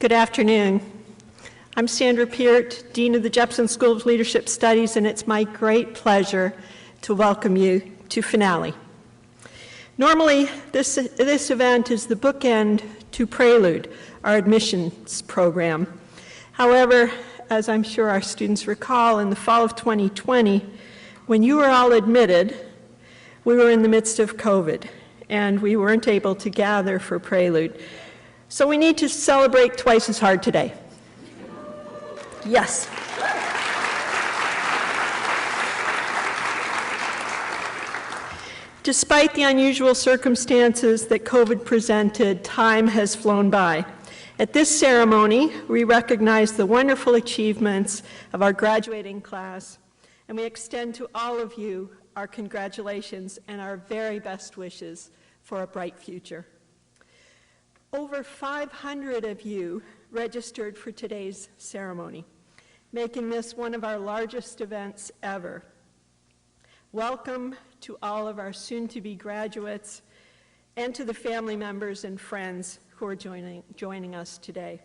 Good afternoon. I'm Sandra Peart, Dean of the Jepson School of Leadership Studies, and it's my great pleasure to welcome you to Finale. Normally, this event is the bookend to Prelude, our admissions program. However, as I'm sure our students recall, in the fall of 2020, when you were all admitted, we were in the midst of COVID, and we weren't able to gather for Prelude. So we need to celebrate twice as hard today. Yes. Despite the unusual circumstances that COVID presented, time has flown by. At this ceremony, we recognize the wonderful achievements of our graduating class, and we extend to all of you our congratulations and our very best wishes for a bright future. Over 500 of you registered for today's ceremony, making this one of our largest events ever. Welcome to all of our soon-to-be graduates and to the family members and friends who are joining us today.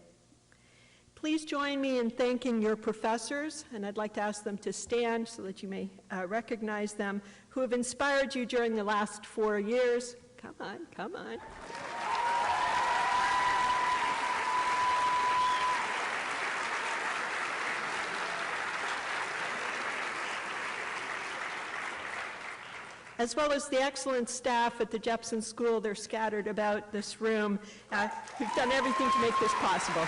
Please join me in thanking your professors, and I'd like to ask them to stand so that you may recognize them, who have inspired you during the last 4 years. Come on, come on. As well as the excellent staff at the Jepson School. They're scattered about this room, who've done everything to make this possible.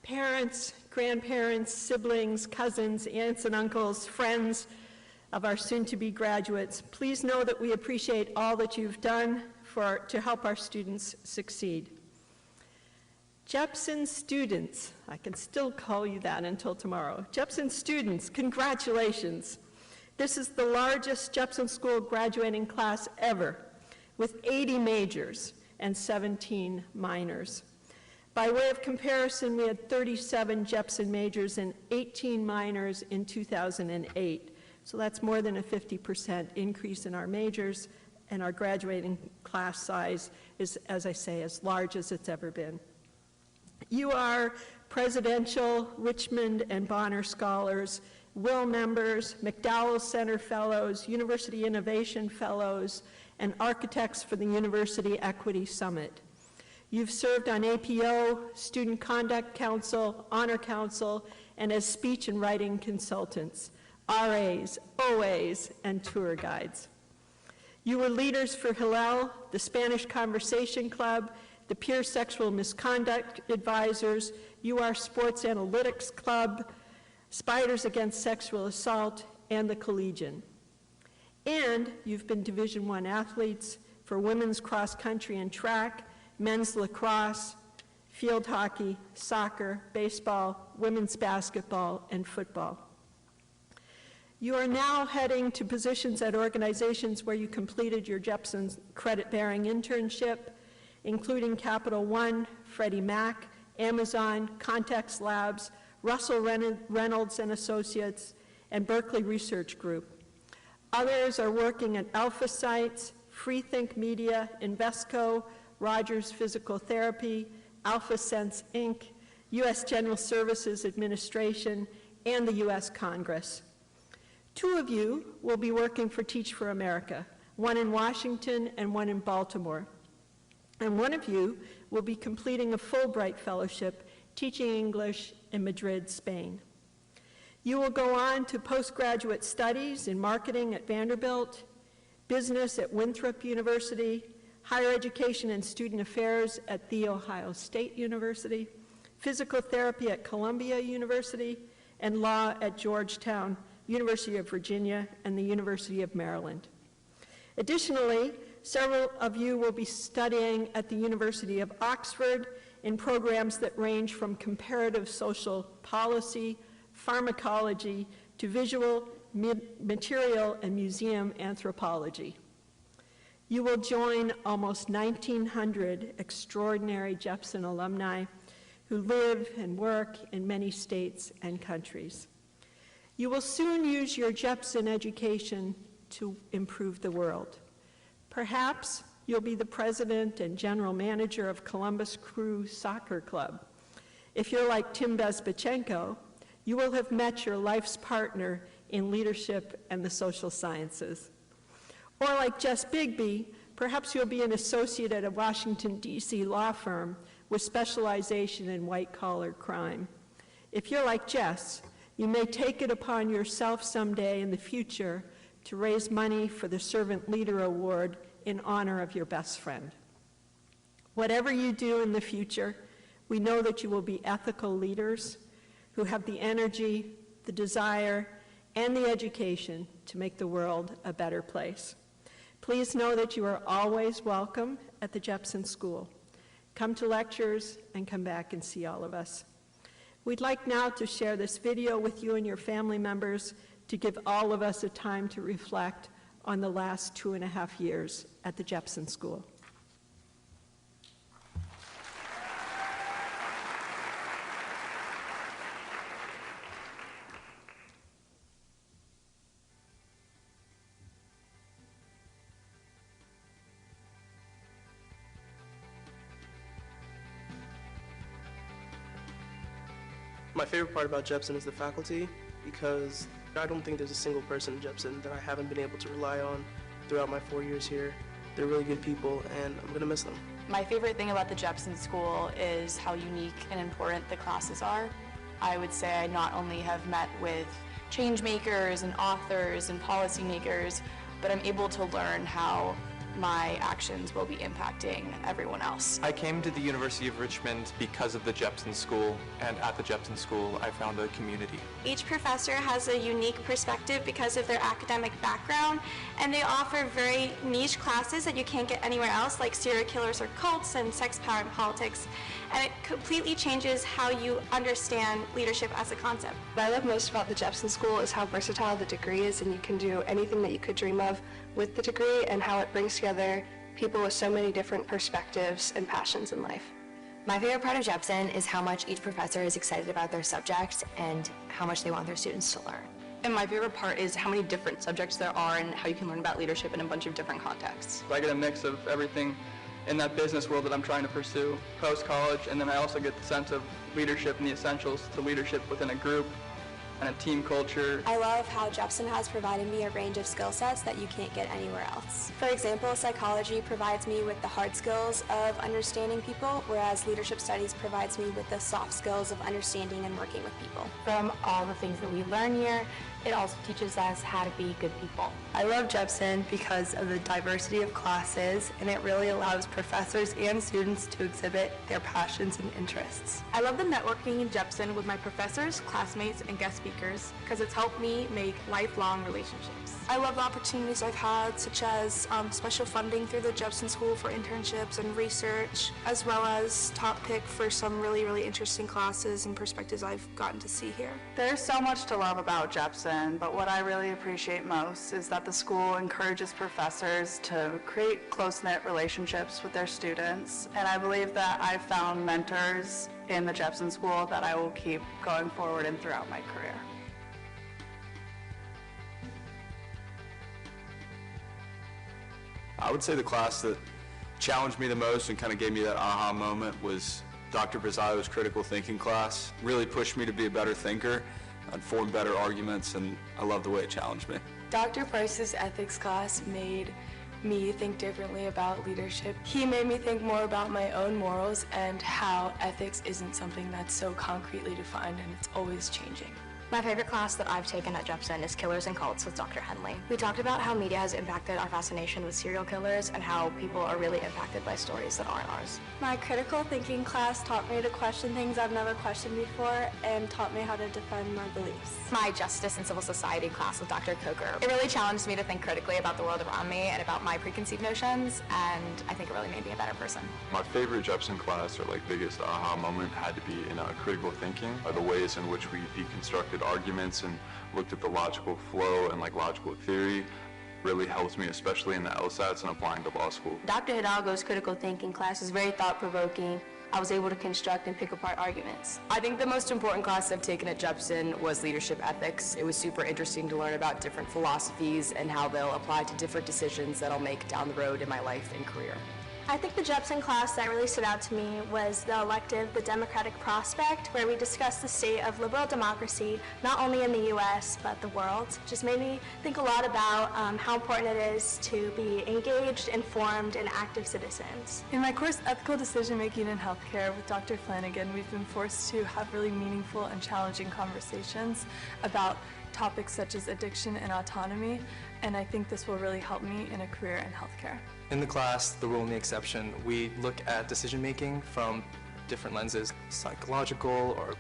Parents, grandparents, siblings, cousins, aunts and uncles, friends of our soon-to-be graduates, please know that we appreciate all that you've done to help our students succeed. Jepson students, I can still call you that until tomorrow. Jepson students, congratulations. This is the largest Jepson School graduating class ever, with 80 majors and 17 minors. By way of comparison, we had 37 Jepson majors and 18 minors in 2008. So that's more than a 50% increase in our majors, and our graduating class size is, as I say, as large as it's ever been. You are Presidential, Richmond and Bonner Scholars, Will members, McDowell Center Fellows, University Innovation Fellows, and Architects for the University Equity Summit. You've served on APO, Student Conduct Council, Honor Council, and as speech and writing consultants, RAs, OAs, and tour guides. You were leaders for Hillel, the Spanish Conversation Club, the Peer Sexual Misconduct Advisors, UR Sports Analytics Club, Spiders Against Sexual Assault, and the Collegian. And you've been Division I athletes for women's cross country and track, men's lacrosse, field hockey, soccer, baseball, women's basketball, and football. You are now heading to positions at organizations where you completed your Jepson credit-bearing internship, including Capital One, Freddie Mac, Amazon, Context Labs, Russell Reynolds and Associates, and Berkeley Research Group. Others are working at Alpha Sites, Freethink Media, Invesco, Rogers Physical Therapy, Alpha Sense Inc., U.S. General Services Administration, and the U.S. Congress. 2 of you will be working for Teach for America, one in Washington and one in Baltimore. And 1 of you will be completing a Fulbright Fellowship teaching English in Madrid, Spain. You will go on to postgraduate studies in marketing at Vanderbilt, business at Winthrop University, higher education and student affairs at The Ohio State University, physical therapy at Columbia University, and law at Georgetown, University of Virginia, and the University of Maryland. Additionally, several of you will be studying at the University of Oxford in programs that range from comparative social policy, pharmacology, to visual, material, and museum anthropology. You will join almost 1,900 extraordinary Jepson alumni who live and work in many states and countries. You will soon use your Jepson education to improve the world. Perhaps you'll be the president and general manager of Columbus Crew Soccer Club. If you're like Tim Bezbachenko, you will have met your life's partner in leadership and the social sciences. Or like Jess Bigby, perhaps you'll be an associate at a Washington, D.C. law firm with specialization in white-collar crime. If you're like Jess, you may take it upon yourself someday in the future to raise money for the Servant Leader Award in honor of your best friend. Whatever you do in the future, we know that you will be ethical leaders who have the energy, the desire, and the education to make the world a better place. Please know that you are always welcome at the Jepson School. Come to lectures and come back and see all of us. We'd like now to share this video with you and your family members to give all of us a time to reflect on the last 2.5 years at the Jepson School. My favorite part about Jepson is the faculty, because I don't think there's a single person in Jepson that I haven't been able to rely on throughout my 4 years here. They're really good people, and I'm going to miss them. My favorite thing about the Jepson School is how unique and important the classes are. I would say I not only have met with change makers and authors and policymakers, but I'm able to learn how my actions will be impacting everyone else. I came to the University of Richmond because of the Jepson School, and at the Jepson School I found a community. Each professor has a unique perspective because of their academic background, and they offer very niche classes that you can't get anywhere else, like serial killers or cults and sex, power, and politics. And it completely changes how you understand leadership as a concept. What I love most about the Jepson School is how versatile the degree is, and you can do anything that you could dream of with the degree, and how it brings together people with so many different perspectives and passions in life. My favorite part of Jepson is how much each professor is excited about their subject and how much they want their students to learn. And my favorite part is how many different subjects there are and how you can learn about leadership in a bunch of different contexts. I get a mix of everything in that business world that I'm trying to pursue post-college, and then I also get the sense of leadership and the essentials to leadership within a group and a team culture. I love how Jepson has provided me a range of skill sets that you can't get anywhere else. For example, psychology provides me with the hard skills of understanding people, whereas leadership studies provides me with the soft skills of understanding and working with people. From all the things that we learn here, it also teaches us how to be good people. I love Jepson because of the diversity of classes, and it really allows professors and students to exhibit their passions and interests. I love the networking in Jepson with my professors, classmates, and guest speakers because it's helped me make lifelong relationships. I love the opportunities I've had, such as special funding through the Jepson School for internships and research, as well as top pick for some really, really interesting classes and perspectives I've gotten to see here. There's so much to love about Jepson, but what I really appreciate most is that the school encourages professors to create close-knit relationships with their students, and I believe that I've found mentors in the Jepson School that I will keep going forward and throughout my career. I would say the class that challenged me the most and kind of gave me that aha moment was Dr. Brazaio's critical thinking class. Really pushed me to be a better thinker and form better arguments, and I love the way it challenged me. Dr. Price's ethics class made me think differently about leadership. He made me think more about my own morals and how ethics isn't something that's so concretely defined and it's always changing. My favorite class that I've taken at Jepson is Killers and Cults with Dr. Henley. We talked about how media has impacted our fascination with serial killers and how people are really impacted by stories that aren't ours. My critical thinking class taught me to question things I've never questioned before and taught me how to defend my beliefs. My Justice and Civil Society class with Dr. Coker. It really challenged me to think critically about the world around me and about my preconceived notions, and I think it really made me a better person. My favorite Jepson class, or biggest aha moment, had to be in critical thinking, the ways in which we deconstructed arguments and looked at the logical flow and logical theory really helped me, especially in the LSATs and applying to law school. Dr. Hidalgo's critical thinking class is very thought-provoking. I was able to construct and pick apart arguments. I think the most important class I've taken at Jepson was leadership ethics. It was super interesting to learn about different philosophies and how they'll apply to different decisions that I'll make down the road in my life and career. I think the Jepson class that really stood out to me was the elective, The Democratic Prospect, where we discussed the state of liberal democracy, not only in the U.S., but the world. Just made me think a lot about how important it is to be engaged, informed, and active citizens. In my course, Ethical Decision Making in Healthcare with Dr. Flanagan, we've been forced to have really meaningful and challenging conversations about topics such as addiction and autonomy, and I think this will really help me in a career in healthcare. In the class, the rule and the exception, we look at decision-making from different lenses, psychological or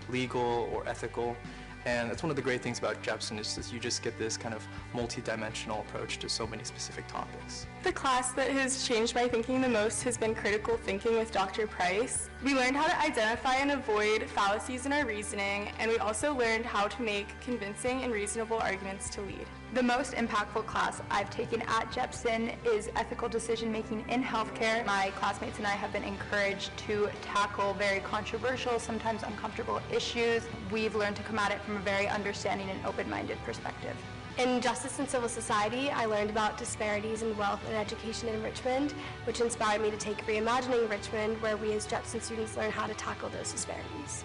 legal or ethical. And that's one of the great things about Jepson is you just get this kind of multi-dimensional approach to so many specific topics. The class that has changed my thinking the most has been critical thinking with Dr. Price. We learned how to identify and avoid fallacies in our reasoning, and we also learned how to make convincing and reasonable arguments to lead. The most impactful class I've taken at Jepson is Ethical Decision Making in Healthcare. My classmates and I have been encouraged to tackle very controversial, sometimes uncomfortable issues. We've learned to come at it from a very understanding and open-minded perspective. In Justice and Civil Society, I learned about disparities in wealth and education in Richmond, which inspired me to take Reimagining Richmond, where we as Jepson students learn how to tackle those disparities.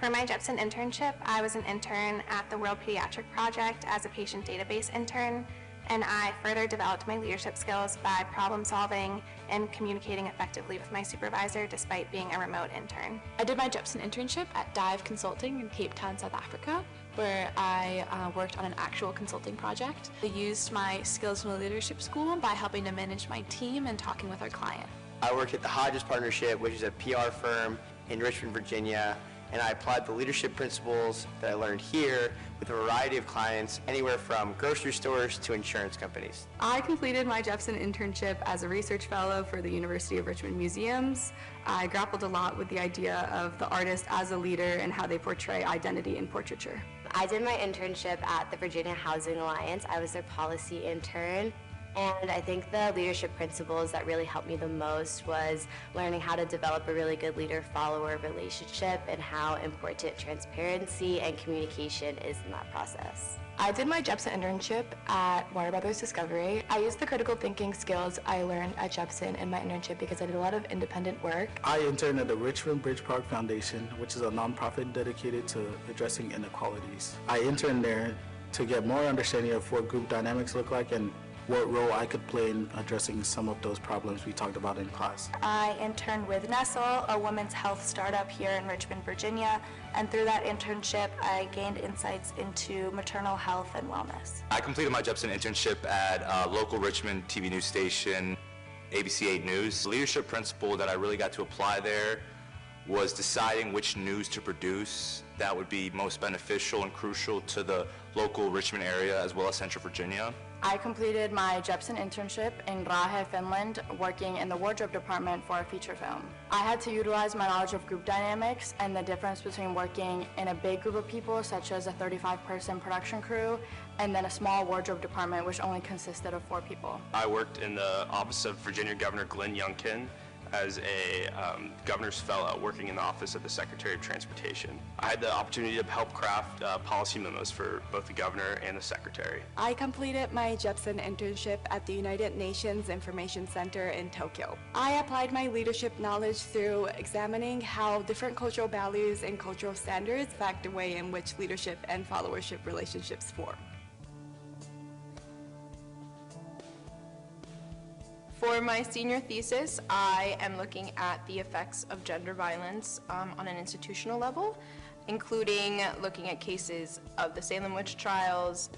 For my Jepson internship, I was an intern at the World Pediatric Project as a patient database intern, and I further developed my leadership skills by problem solving and communicating effectively with my supervisor despite being a remote intern. I did my Jepson internship at Dive Consulting in Cape Town, South Africa, where I worked on an actual consulting project. I used my skills in the leadership school by helping to manage my team and talking with our client. I worked at the Hodges Partnership, which is a PR firm in Richmond, Virginia, and I applied the leadership principles that I learned here with a variety of clients, anywhere from grocery stores to insurance companies. I completed my Jepson internship as a research fellow for the University of Richmond Museums. I grappled a lot with the idea of the artist as a leader and how they portray identity in portraiture. I did my internship at the Virginia Housing Alliance. I was their policy intern. And I think the leadership principles that really helped me the most was learning how to develop a really good leader-follower relationship and how important transparency and communication is in that process. I did my Jepson internship at Warner Brothers Discovery. I used the critical thinking skills I learned at Jepson in my internship because I did a lot of independent work. I interned at the Richmond Bridge Park Foundation, which is a nonprofit dedicated to addressing inequalities. I interned there to get more understanding of what group dynamics look like and what role I could play in addressing some of those problems we talked about in class. I interned with Nestle, a women's health startup here in Richmond, Virginia, and through that internship, I gained insights into maternal health and wellness. I completed my Jepson internship at a local Richmond TV news station, ABC 8 News. The leadership principle that I really got to apply there was deciding which news to produce that would be most beneficial and crucial to the local Richmond area as well as Central Virginia. I completed my Jepson internship in Rahe, Finland, working in the wardrobe department for a feature film. I had to utilize my knowledge of group dynamics and the difference between working in a big group of people, such as a 35-person production crew, and then a small wardrobe department, which only consisted of 4 people. I worked in the office of Virginia Governor Glenn Youngkin as a governor's fellow working in the office of the Secretary of Transportation. I had the opportunity to help craft policy memos for both the governor and the secretary. I completed my Jepson internship at the United Nations Information Center in Tokyo. I applied my leadership knowledge through examining how different cultural values and cultural standards affect the way in which leadership and followership relationships form. For my senior thesis, I am looking at the effects of gender violence on an institutional level, including looking at cases of the Salem witch trials,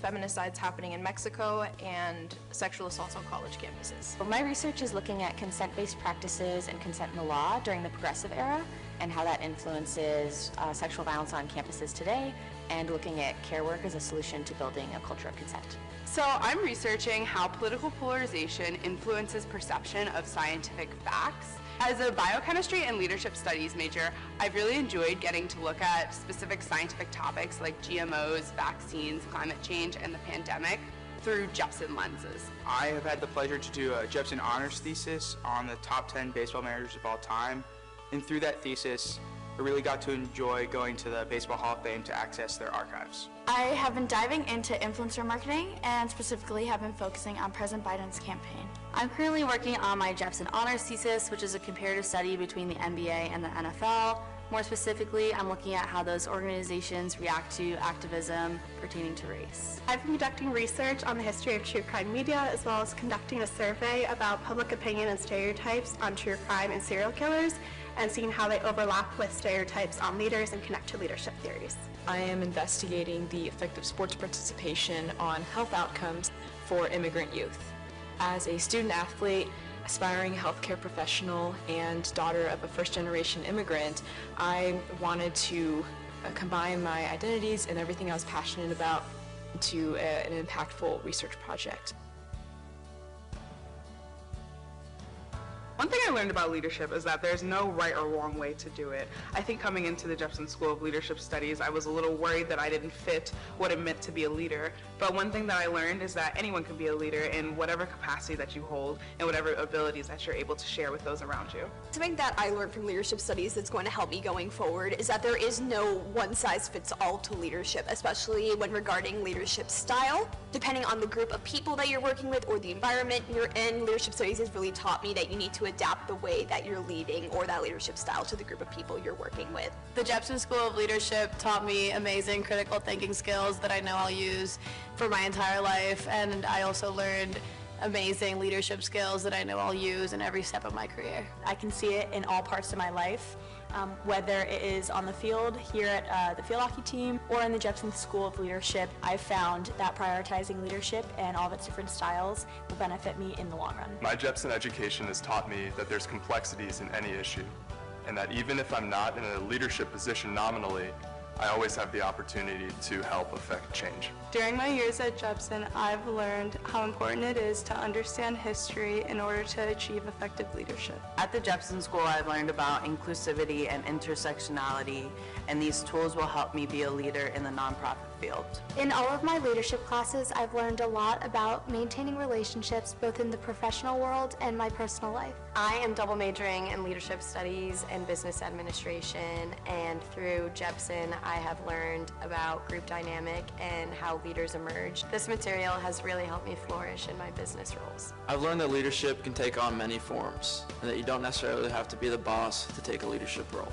feminicides happening in Mexico, and sexual assaults on college campuses. My research is looking at consent-based practices and consent in the law during the progressive era and how that influences sexual violence on campuses today, and looking at care work as a solution to building a culture of consent. So I'm researching how political polarization influences perception of scientific facts. As a biochemistry and leadership studies major, I've really enjoyed getting to look at specific scientific topics like GMOs, vaccines, climate change, and the pandemic. through Jepson lenses. I have had the pleasure to do a Jepson honors thesis on the top 10 baseball managers of all time. And through that thesis, I really got to enjoy going to the Baseball Hall of Fame to access their archives. I have been diving into influencer marketing and specifically have been focusing on President Biden's campaign. I'm currently working on my Jepson honors thesis, which is a comparative study between the NBA and the NFL. More specifically, I'm looking at how those organizations react to activism pertaining to race. I've been conducting research on the history of true crime media, as well as conducting a survey about public opinion and stereotypes on true crime and serial killers, and seeing how they overlap with stereotypes on leaders and connect to leadership theories. I am investigating the effect of sports participation on health outcomes for immigrant youth. As a student athlete, aspiring healthcare professional, and daughter of a first-generation immigrant, I wanted to combine my identities and everything I was passionate about into an impactful research project. One thing I learned about leadership is that there's no right or wrong way to do it. I think coming into the Jepson School of Leadership Studies, I was a little worried that I didn't fit what it meant to be a leader. But one thing that I learned is that anyone can be a leader in whatever capacity that you hold and whatever abilities that you're able to share with those around you. Something that I learned from leadership studies that's going to help me going forward is that there is no one-size-fits-all to leadership, especially when regarding leadership style. Depending on the group of people that you're working with or the environment you're in, leadership studies has really taught me that you need to adapt the way that you're leading or that leadership style to the group of people you're working with. The Jepson School of Leadership taught me amazing critical thinking skills that I know I'll use for my entire life, and I also learned amazing leadership skills that I know I'll use in every step of my career. I can see it in all parts of my life, whether it is on the field here at the field hockey team or in the Jepson School of Leadership. I've found that prioritizing leadership and all of its different styles will benefit me in the long run. My Jepson education has taught me that there's complexities in any issue, and that even if I'm not in a leadership position nominally, I always have the opportunity to help affect change. During my years at Jepson, I've learned how important it is to understand history in order to achieve effective leadership. At the Jepson School, I've learned about inclusivity and intersectionality, and these tools will help me be a leader in the nonprofit field. In all of my leadership classes, I've learned a lot about maintaining relationships both in the professional world and my personal life. I am double majoring in leadership studies and business administration, and through Jepson I have learned about group dynamic and how leaders emerge. This material has really helped me flourish in my business roles. I've learned that leadership can take on many forms, and that you don't necessarily have to be the boss to take a leadership role.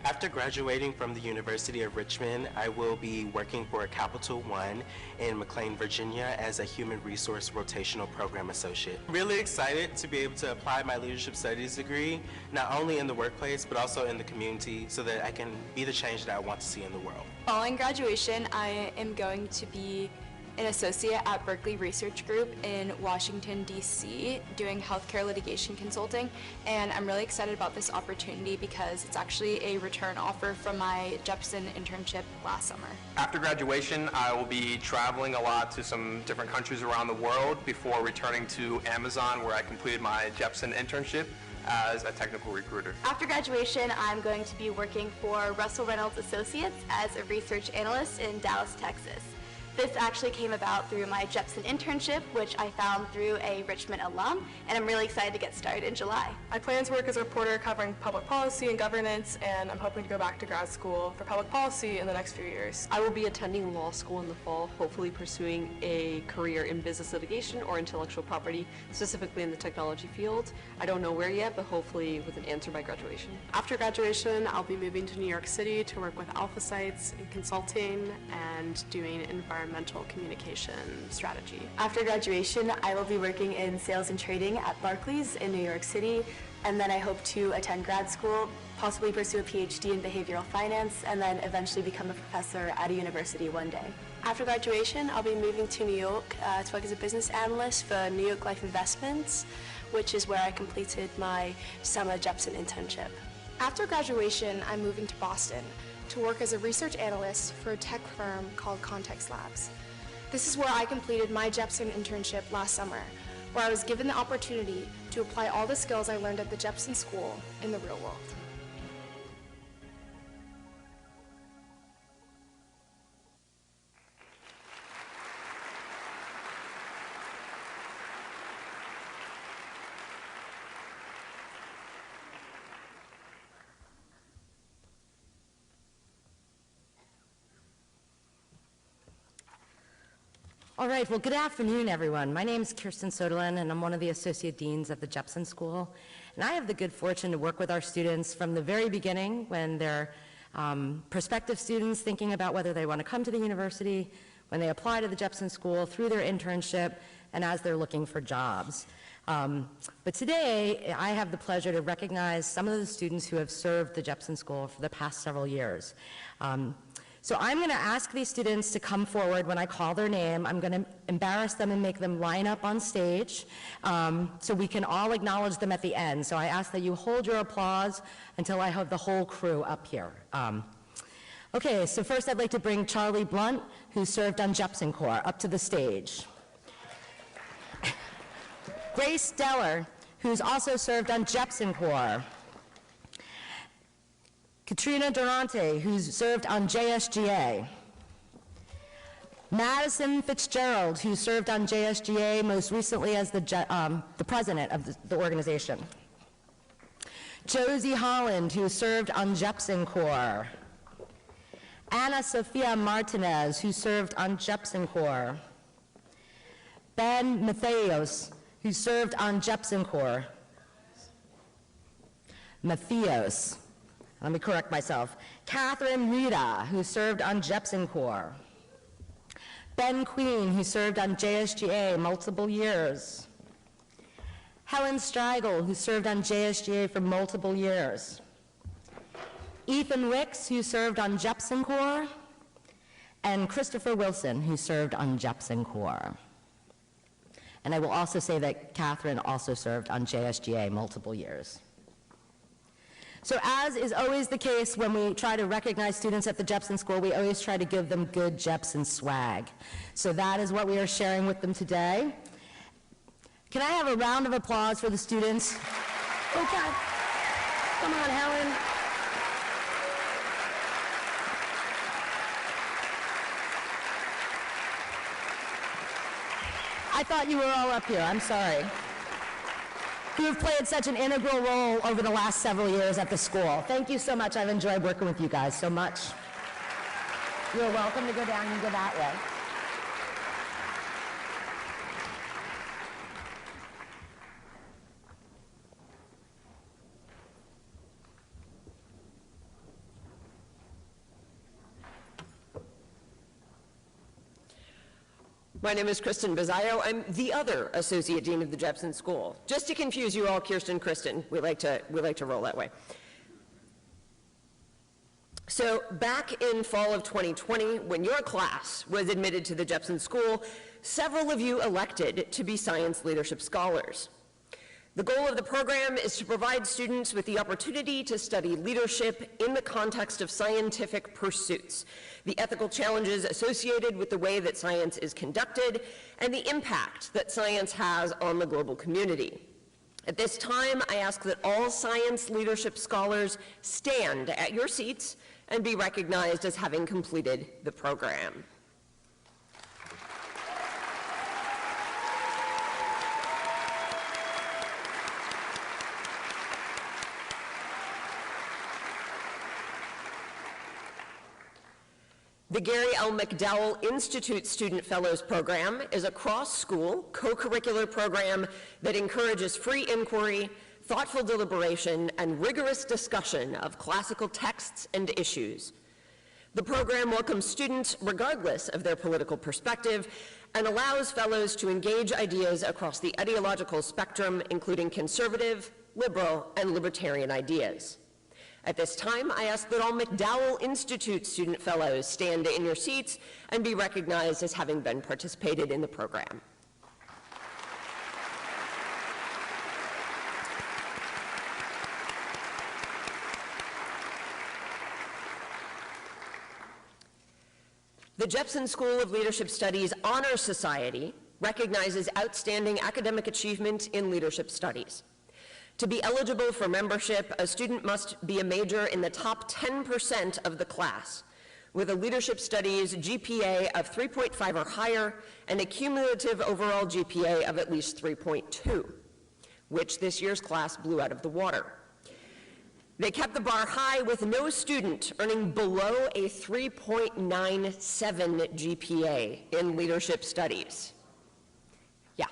After graduating from the University of Richmond, I will be working for Capital One in McLean, Virginia as a Human Resource Rotational Program Associate. I'm really excited to be able to apply my Leadership Studies degree, not only in the workplace, but also in the community, so that I can be the change that I want to see in the world. Following graduation, I am going to be an associate at Berkeley Research Group in Washington, D.C., doing healthcare litigation consulting, and I'm really excited about this opportunity because it's actually a return offer from my Jepson internship last summer. After graduation, I will be traveling a lot to some different countries around the world before returning to Amazon, where I completed my Jepson internship as a technical recruiter. After graduation, I'm going to be working for Russell Reynolds Associates as a research analyst in Dallas, Texas. This actually came about through my Jepson internship, which I found through a Richmond alum, and I'm really excited to get started in July. I plan to work as a reporter covering public policy and governance, and I'm hoping to go back to grad school for public policy in the next few years. I will be attending law school in the fall, hopefully pursuing a career in business litigation or intellectual property, specifically in the technology field. I don't know where yet, but hopefully with an answer by graduation. After graduation, I'll be moving to New York City to work with Alpha Sites in consulting and doing environmental communication strategy. After graduation, I will be working in sales and trading at Barclays in New York City, and then I hope to attend grad school, possibly pursue a PhD in behavioral finance, and then eventually become a professor at a university one day. After graduation, I'll be moving to New York to work as a business analyst for New York Life Investments, which is where I completed my summer Jepson internship. After graduation, I'm moving to Boston to work as a research analyst for a tech firm called Context Labs. This is where I completed my Jepson internship last summer, where I was given the opportunity to apply all the skills I learned at the Jepson School in the real world. All right, well, good afternoon, everyone. My name is Kirsten Soderlin, and I'm one of the Associate Deans at the Jepson School. And I have the good fortune to work with our students from the very beginning when they're prospective students thinking about whether they want to come to the university, when they apply to the Jepson School, through their internship, and as they're looking for jobs. But today, I have the pleasure to recognize some of the students who have served the Jepson School for the past several years. So I'm going to ask these students to come forward when I call their name. I'm going to embarrass them and make them line up on stage so we can all acknowledge them at the end. So I ask that you hold your applause until I have the whole crew up here. Okay, so first I'd like to bring Charlie Blunt, who served on Jepson Corps, up to the stage. Grace Deller, who's also served on Jepson Corps. Katrina Durante, who's served on JSGA. Madison Fitzgerald, who served on JSGA most recently as the president of the organization. Josie Holland, who served on Jepson Corps. Ana Sofia Martinez, who served on Jepson Corps. Ben Mattheos, who served on Jepson Corps. Mattheos. Let me correct myself. Catherine Rita, who served on Jepson Corps. Ben Queen, who served on JSGA multiple years. Helen Strigel, who served on JSGA for multiple years. Ethan Wicks, who served on Jepson Corps. And Christopher Wilson, who served on Jepson Corps. And I will also say that Catherine also served on JSGA multiple years. So as is always the case when we try to recognize students at the Jepson School, we always try to give them good Jepson swag. So that is what we are sharing with them today. Can I have a round of applause for the students? Oh God, come on, Helen. I thought you were all up here, I'm sorry. Who have played such an integral role over the last several years at the school. Thank you so much. I've enjoyed working with you guys so much. You're welcome to go down and go that way. My name is Kristen Bazzaio. I'm the other Associate Dean of the Jepson School. Just to confuse you all, Kirsten, Kristen, we like to roll that way. So back in fall of 2020, when your class was admitted to the Jepson School, several of you elected to be Science Leadership Scholars. The goal of the program is to provide students with the opportunity to study leadership in the context of scientific pursuits, the ethical challenges associated with the way that science is conducted, and the impact that science has on the global community. At this time, I ask that all Science Leadership Scholars stand at your seats and be recognized as having completed the program. The Gary L. McDowell Institute Student Fellows Program is a cross-school, co-curricular program that encourages free inquiry, thoughtful deliberation, and rigorous discussion of classical texts and issues. The program welcomes students regardless of their political perspective and allows fellows to engage ideas across the ideological spectrum, including conservative, liberal, and libertarian ideas. At this time, I ask that all McDowell Institute student fellows stand in your seats and be recognized as having been participated in the program. The Jepson School of Leadership Studies Honor Society recognizes outstanding academic achievement in leadership studies. To be eligible for membership, a student must be a major in the top 10% of the class, with a leadership studies GPA of 3.5 or higher and a cumulative overall GPA of at least 3.2, which this year's class blew out of the water. They kept the bar high with no student earning below a 3.97 GPA in leadership studies. Yeah.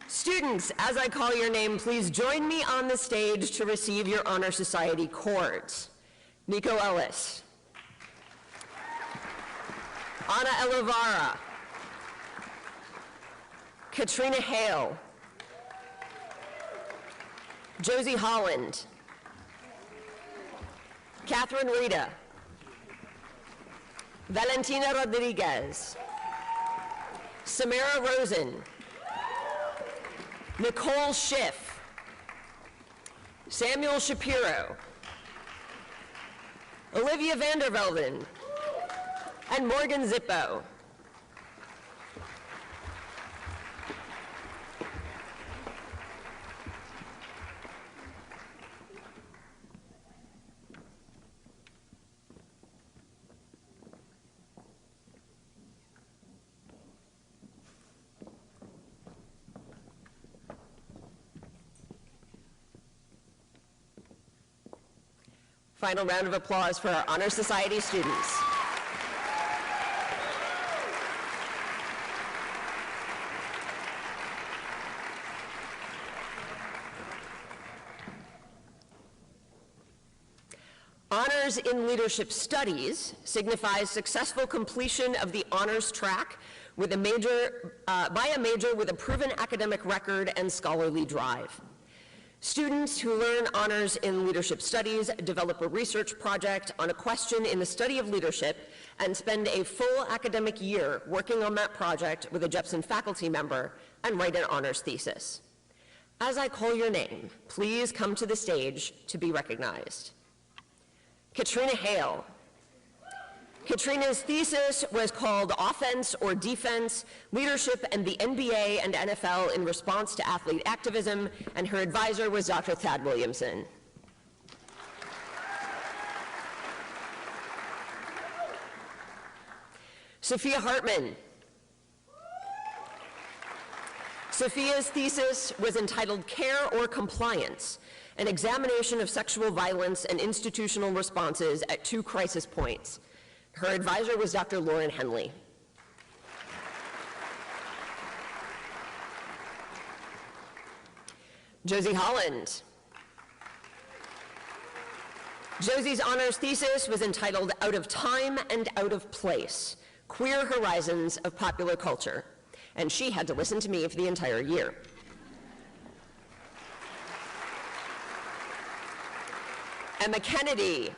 Students, as I call your name, please join me on the stage to receive your Honor Society cords. Nico Ellis, Ana Elivara, Katrina Hale, Josie Holland, Catherine Rita, Valentina Rodriguez, Samara Rosen, Nicole Schiff, Samuel Shapiro, Olivia Vandervelden, and Morgan Zippo. Final round of applause for our Honor Society students. Honors in Leadership Studies signifies successful completion of the honors track with a major, by a major with a proven academic record and scholarly drive. Students who learn honors in leadership studies develop a research project on a question in the study of leadership and spend a full academic year working on that project with a Jepson faculty member and write an honors thesis. As I call your name, please come to the stage to be recognized. Katrina Hale. Katrina's thesis was called Offense or Defense, Leadership and the NBA and NFL in Response to Athlete Activism, and her advisor was Dr. Thad Williamson. Sophia Hartman. Sophia's thesis was entitled Care or Compliance, an examination of sexual violence and institutional responses at 2 crisis points. Her advisor was Dr. Lauren Henley. Josie Holland. Josie's honors thesis was entitled Out of Time and Out of Place, Queer Horizons of Popular Culture, and she had to listen to me for the entire year. Emma Kennedy.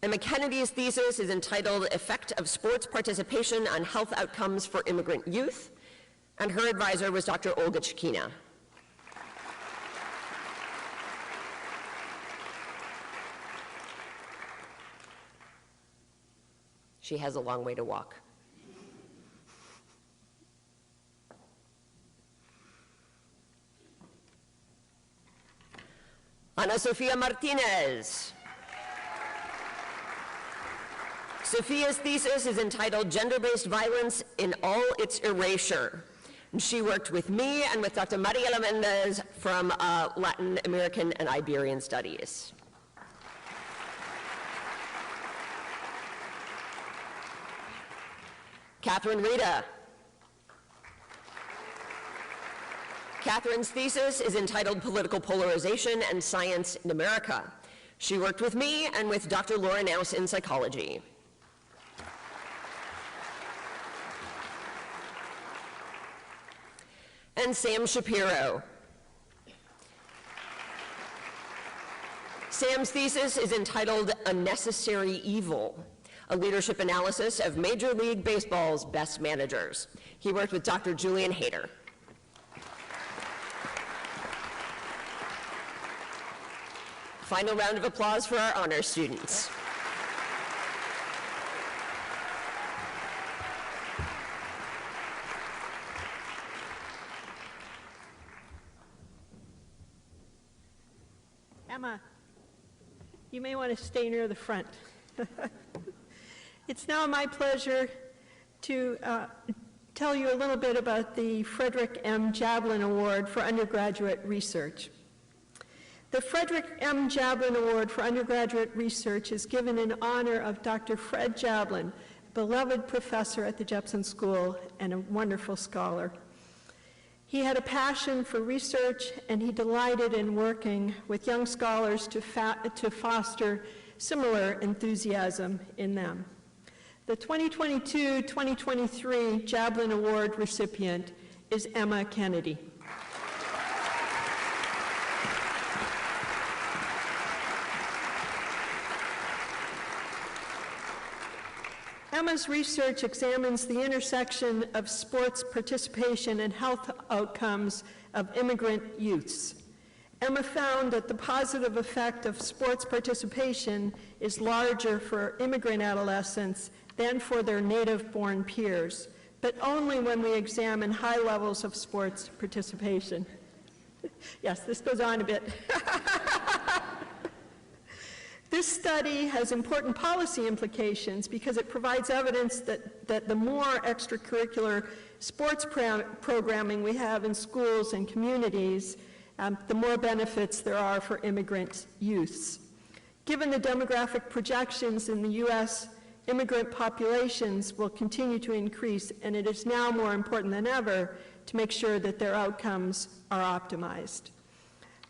Emma Kennedy's thesis is entitled Effect of Sports Participation on Health Outcomes for Immigrant Youth, and her advisor was Dr. Olga Chikina. She has a long way to walk. Ana Sofia Martinez. Sophia's thesis is entitled Gender-Based Violence in All Its Erasure. And she worked with me and with Dr. Mariela Mendez from Latin American and Iberian Studies. Catherine Rita. Catherine's thesis is entitled Political Polarization and Science in America. She worked with me and with Dr. Laura Naus in psychology. And Sam Shapiro. Sam's thesis is entitled A Necessary Evil, a leadership analysis of Major League Baseball's best managers. He worked with Dr. Julian Hayter. Final round of applause for our honors students. Emma, you may want to stay near the front. It's now my pleasure to tell you a little bit about the Frederick M. Jablin Award for Undergraduate Research. The Frederick M. Jablin Award for Undergraduate Research is given in honor of Dr. Fred Jablin, beloved professor at the Jepson School and a wonderful scholar. He had a passion for research, and he delighted in working with young scholars to foster similar enthusiasm in them. The 2022-2023 Jablin Award recipient is Emma Kennedy. Emma's research examines the intersection of sports participation and health outcomes of immigrant youths. Emma found that the positive effect of sports participation is larger for immigrant adolescents than for their native-born peers, but only when we examine high levels of sports participation. Yes, this goes on a bit. This study has important policy implications because it provides evidence that the more extracurricular sports programming we have in schools and communities, the more benefits there are for immigrant youths. Given the demographic projections in the U.S., immigrant populations will continue to increase, and it is now more important than ever to make sure that their outcomes are optimized.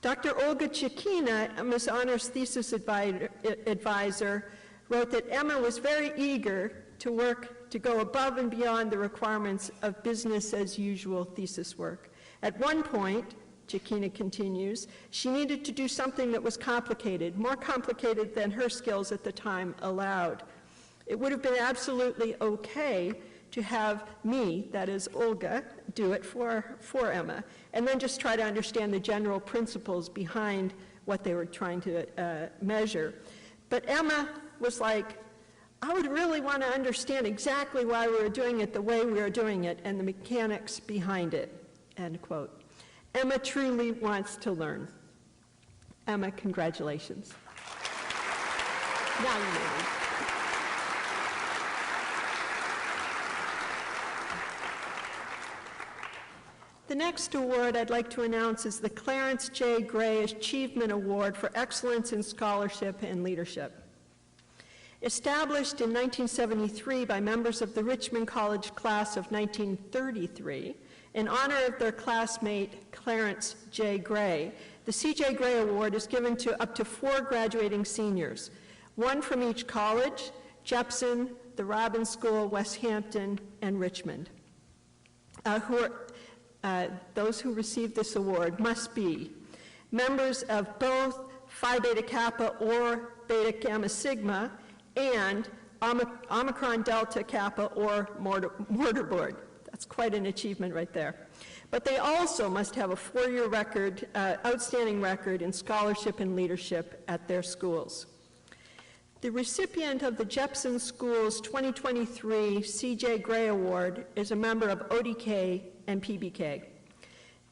Dr. Olga Chikina, Emma's honors thesis advisor, wrote that Emma was very eager to work to go above and beyond the requirements of business as usual thesis work. At one point, Chikina continues, she needed to do something that was complicated, more complicated than her skills at the time allowed. It would have been absolutely okay to have me, that is Olga, do it for Emma, and then just try to understand the general principles behind what they were trying to measure. But Emma was like, I would really want to understand exactly why we were doing it the way we are doing it and the mechanics behind it, end quote. Emma truly wants to learn. Emma, congratulations. Now you may leave. The next award I'd like to announce is the Clarence J. Gray Achievement Award for Excellence in Scholarship and Leadership. Established in 1973 by members of the Richmond College class of 1933, in honor of their classmate Clarence J. Gray, the C.J. Gray Award is given to up to 4 graduating seniors, one from each college, Jepson, the Robbins School, West Hampton, and Richmond, those who receive this award must be members of both Phi Beta Kappa or Beta Gamma Sigma and Omicron Delta Kappa or Mortarboard. That's quite an achievement right there. But they also must have a 4-year record, outstanding record in scholarship and leadership at their schools. The recipient of the Jepson School's 2023 C.J. Gray Award is a member of ODK and PBK.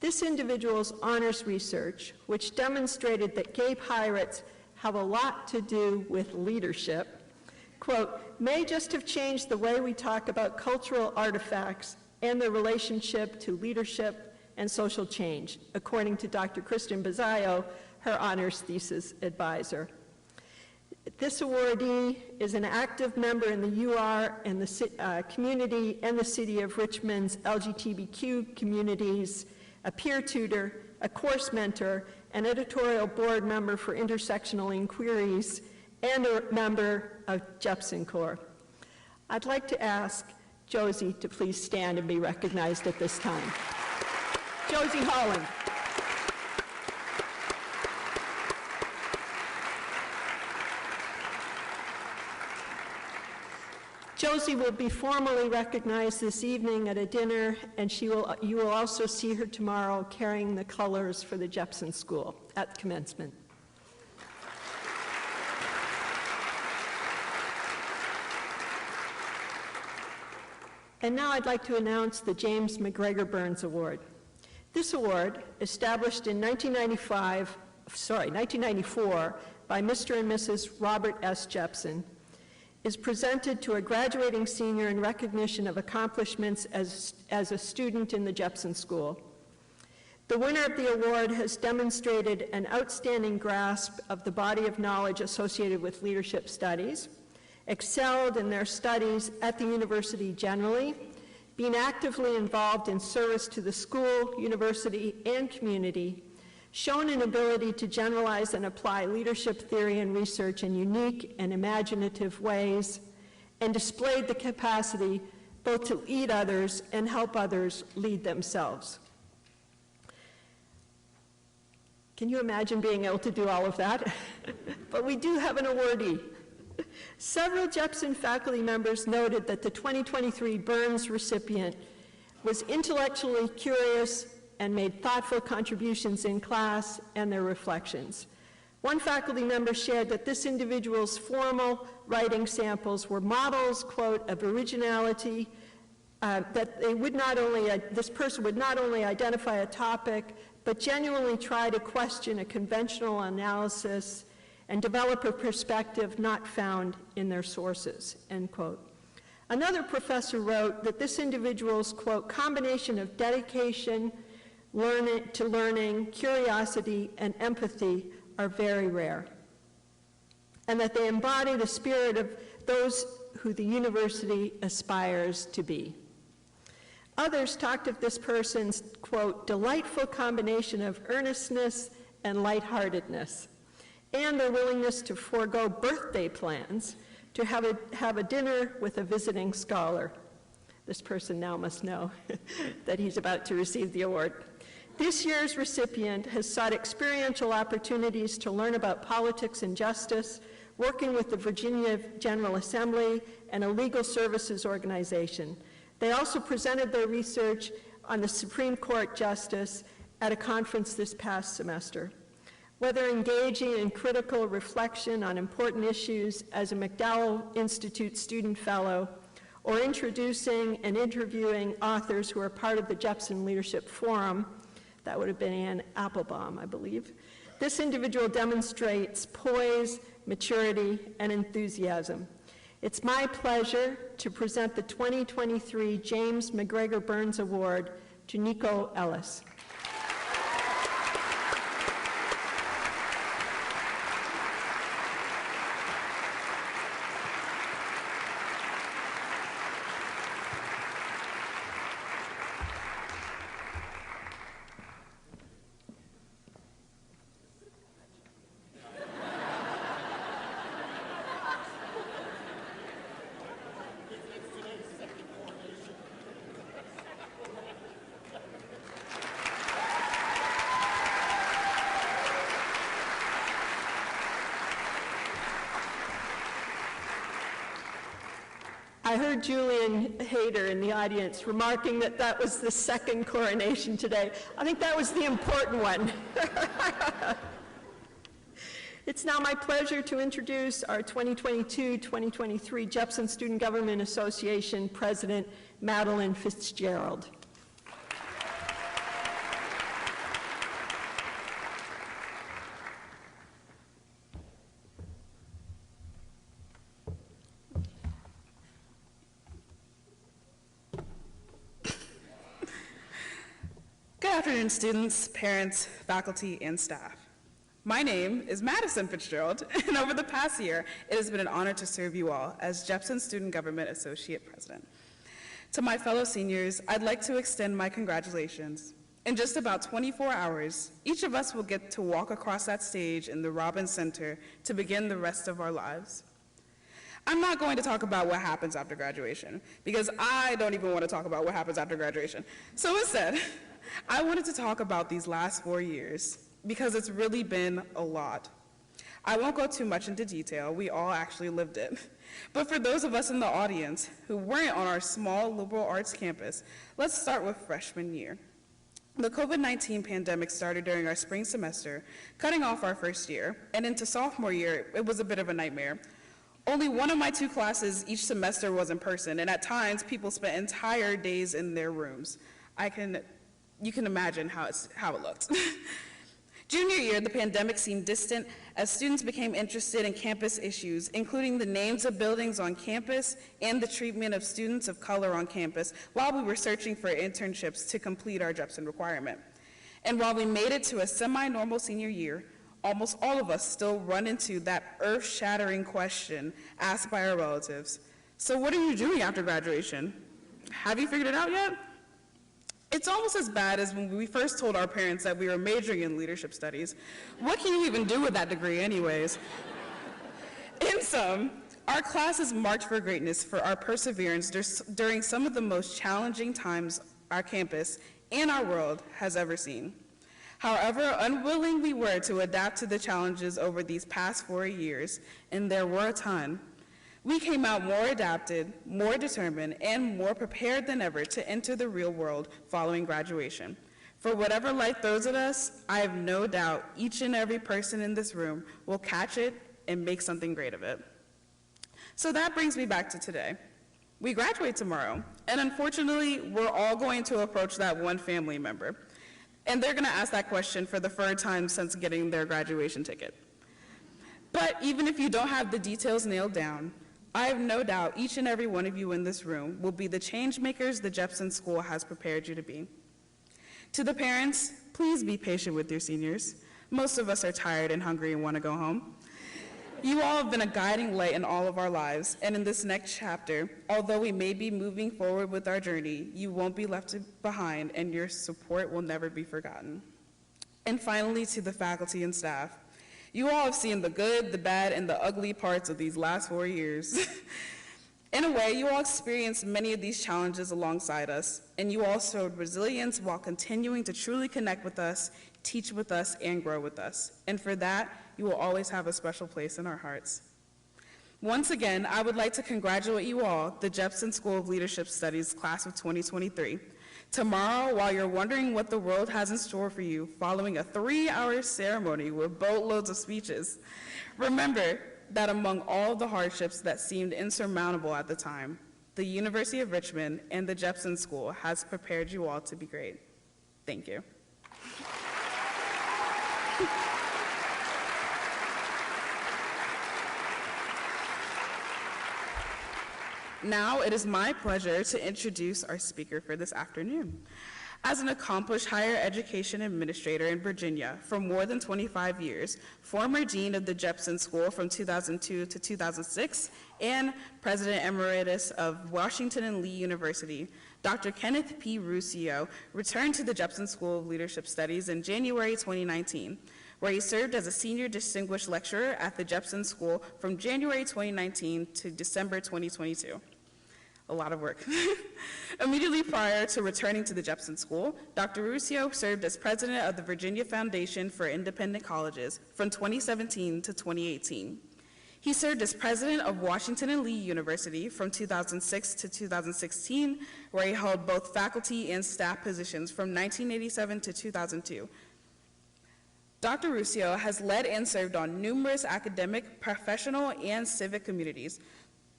This individual's honors research, which demonstrated that gay pirates have a lot to do with leadership, quote, may just have changed the way we talk about cultural artifacts and their relationship to leadership and social change, according to Dr. Kristen Bazzaio, her honors thesis advisor. This awardee is an active member in the UR and the community and the City of Richmond's LGBTQ communities, a peer tutor, a course mentor, an editorial board member for intersectional inquiries, and a member of Jepson Corps. I'd like to ask Josie to please stand and be recognized at this time. Josie Holland. Josie will be formally recognized this evening at a dinner, and you will also see her tomorrow carrying the colors for the Jepson School at commencement. And now I'd like to announce the James McGregor Burns Award. This award, established in 1994 by Mr. and Mrs. Robert S. Jepson, is presented to a graduating senior in recognition of accomplishments as a student in the Jepson School. The winner of the award has demonstrated an outstanding grasp of the body of knowledge associated with leadership studies, excelled in their studies at the university generally, being actively involved in service to the school, university, and community, shown an ability to generalize and apply leadership theory and research in unique and imaginative ways, and displayed the capacity both to lead others and help others lead themselves. Can you imagine being able to do all of that? But we do have an awardee. Several Jepson faculty members noted that the 2023 Burns recipient was intellectually curious and made thoughtful contributions in class and their reflections. One faculty member shared that this individual's formal writing samples were models, quote, of originality, that they would not only, this person would not only identify a topic, but genuinely try to question a conventional analysis and develop a perspective not found in their sources, end quote. Another professor wrote that this individual's, quote, combination of dedication, learning, curiosity, and empathy are very rare, and that they embody the spirit of those who the university aspires to be. Others talked of this person's, quote, delightful combination of earnestness and lightheartedness, and their willingness to forego birthday plans to have a dinner with a visiting scholar. This person now must know that he's about to receive the award. This year's recipient has sought experiential opportunities to learn about politics and justice, working with the Virginia General Assembly and a legal services organization. They also presented their research on the Supreme Court justice at a conference this past semester. Whether engaging in critical reflection on important issues as a McDowell Institute student fellow, or introducing and interviewing authors who are part of the Jepson Leadership Forum, that would have been Ann Applebaum, I believe, this individual demonstrates poise, maturity, and enthusiasm. It's my pleasure to present the 2023 James McGregor Burns Award to Nico Ellis. I heard Julian Hayter in the audience remarking that that was the second coronation today. I think that was the important one. It's now my pleasure to introduce our 2022-2023 Jepson Student Government Association President, Madeline Fitzgerald. Good afternoon, students, parents, faculty, and staff. My name is Madison Fitzgerald, and over the past year, it has been an honor to serve you all as Jepson Student Government Associate President. To my fellow seniors, I'd like to extend my congratulations. In just about 24 hours, each of us will get to walk across that stage in the Robbins Center to begin the rest of our lives. I'm not going to talk about what happens after graduation, because I don't even want to talk about what happens after graduation. So instead, I wanted to talk about these last 4 years, because it's really been a lot. I won't go too much into detail, we all actually lived it. But for those of us in the audience who weren't on our small liberal arts campus, let's start with freshman year. The COVID-19 pandemic started during our spring semester, cutting off our first year, and into sophomore year, it was a bit of a nightmare. Only one of my 2 classes each semester was in person, and at times, people spent entire days in their rooms. You can imagine how it looked. Junior year, the pandemic seemed distant as students became interested in campus issues, including the names of buildings on campus and the treatment of students of color on campus while we were searching for internships to complete our Jepson requirement. And while we made it to a semi-normal senior year, almost all of us still run into that earth-shattering question asked by our relatives. So what are you doing after graduation? Have you figured it out yet? It's almost as bad as when we first told our parents that we were majoring in leadership studies. What can you even do with that degree anyways? In sum, our class is marked for greatness for our perseverance during some of the most challenging times our campus and our world has ever seen. However unwilling we were to adapt to the challenges over these past 4 years, and there were a ton, we came out more adapted, more determined, and more prepared than ever to enter the real world following graduation. For whatever life throws at us, I have no doubt each and every person in this room will catch it and make something great of it. So that brings me back to today. We graduate tomorrow, and unfortunately, we're all going to approach that one family member, and they're gonna ask that question for the third time since getting their graduation ticket. But even if you don't have the details nailed down, I have no doubt each and every one of you in this room will be the change makers the Jepson School has prepared you to be. To the parents, please be patient with your seniors. Most of us are tired and hungry and want to go home. You all have been a guiding light in all of our lives, and in this next chapter, although we may be moving forward with our journey, you won't be left behind, and your support will never be forgotten. And finally, to the faculty and staff, you all have seen the good, the bad, and the ugly parts of these last 4 years. In a way, you all experienced many of these challenges alongside us, and you all showed resilience while continuing to truly connect with us, teach with us, and grow with us. And for that, you will always have a special place in our hearts. Once again, I would like to congratulate you all, the Jepson School of Leadership Studies class of 2023. Tomorrow, while you're wondering what the world has in store for you following a 3-hour ceremony with boatloads of speeches, remember that among all the hardships that seemed insurmountable at the time, the University of Richmond and the Jepson School has prepared you all to be great. Thank you. Now it is my pleasure to introduce our speaker for this afternoon. As an accomplished higher education administrator in Virginia for more than 25 years, former dean of the Jepson School from 2002 to 2006, and president emeritus of Washington and Lee University, Dr. Kenneth P. Ruscio returned to the Jepson School of Leadership Studies in January 2019, where he served as a senior distinguished lecturer at the Jepson School from January 2019 to December 2022. A lot of work. Immediately prior to returning to the Jepson School, Dr. Ruscio served as president of the Virginia Foundation for Independent Colleges from 2017 to 2018. He served as president of Washington and Lee University from 2006 to 2016, where he held both faculty and staff positions from 1987 to 2002. Dr. Ruscio has led and served on numerous academic, professional, and civic communities,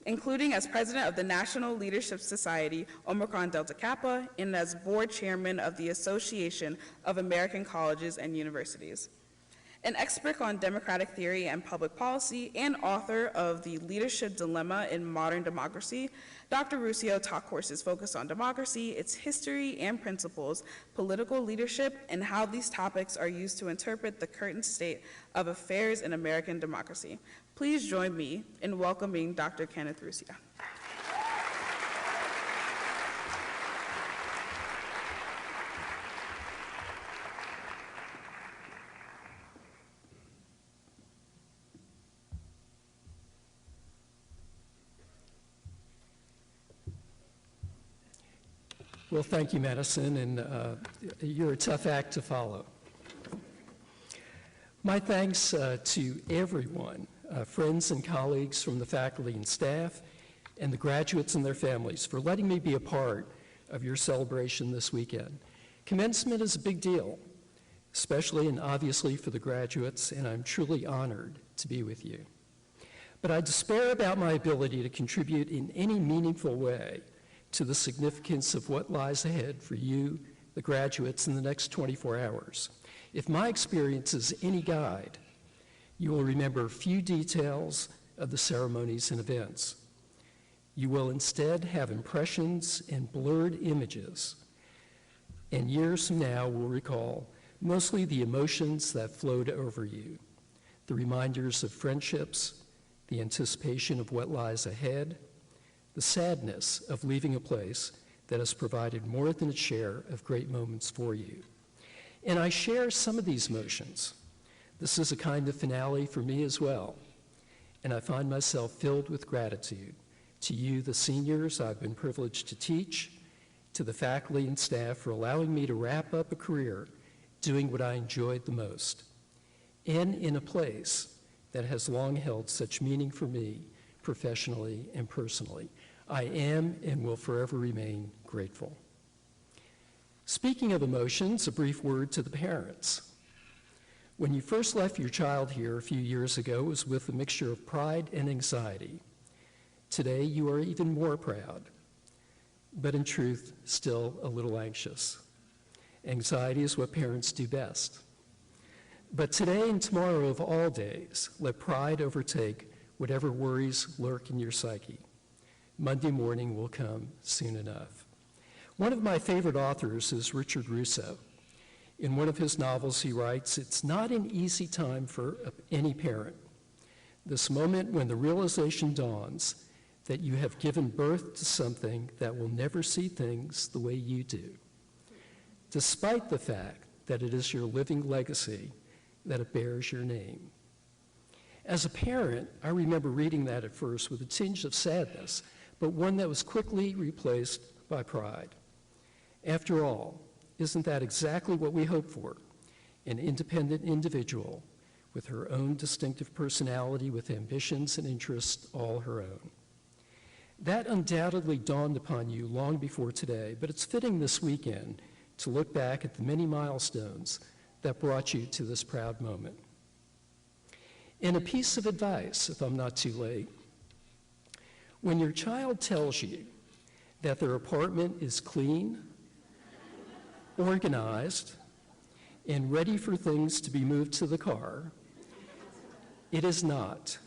including as president of the National Leadership Society, Omicron Delta Kappa, and as board chairman of the Association of American Colleges and Universities. An expert on democratic theory and public policy and author of The Leadership Dilemma in Modern Democracy, Dr. Ruscio taught courses focused on democracy, its history and principles, political leadership, and how these topics are used to interpret the current state of affairs in American democracy. Please join me in welcoming Dr. Kenneth Ruscio. Well, thank you, Madison, and you're a tough act to follow. My thanks to everyone, friends and colleagues from the faculty and staff, and the graduates and their families for letting me be a part of your celebration this weekend. Commencement is a big deal, especially and obviously for the graduates, and I'm truly honored to be with you. But I despair about my ability to contribute in any meaningful way to the significance of what lies ahead for you, the graduates, in the next 24 hours. If my experience is any guide, you will remember few details of the ceremonies and events. You will instead have impressions and blurred images, and years from now will recall mostly the emotions that flowed over you, the reminders of friendships, the anticipation of what lies ahead, the sadness of leaving a place that has provided more than its share of great moments for you. And I share some of these emotions. This is a kind of finale for me as well, and I find myself filled with gratitude to you, the seniors I've been privileged to teach, to the faculty and staff for allowing me to wrap up a career doing what I enjoyed the most, and in a place that has long held such meaning for me professionally and personally. I am and will forever remain grateful. Speaking of emotions, a brief word to the parents. When you first left your child here a few years ago, it was with a mixture of pride and anxiety. Today, you are even more proud, but in truth, still a little anxious. Anxiety is what parents do best. But today and tomorrow of all days, let pride overtake whatever worries lurk in your psyche. Monday morning will come soon enough. One of my favorite authors is Richard Russo. In one of his novels, he writes, "It's not an easy time for any parent. This moment when the realization dawns that you have given birth to something that will never see things the way you do, despite the fact that it is your living legacy, that it bears your name." As a parent, I remember reading that at first with a tinge of sadness, but one that was quickly replaced by pride. After all, isn't that exactly what we hope for? An independent individual with her own distinctive personality, with ambitions and interests all her own. That undoubtedly dawned upon you long before today, but it's fitting this weekend to look back at the many milestones that brought you to this proud moment. And a piece of advice, if I'm not too late, when your child tells you that their apartment is clean, organized, and ready for things to be moved to the car, it is not.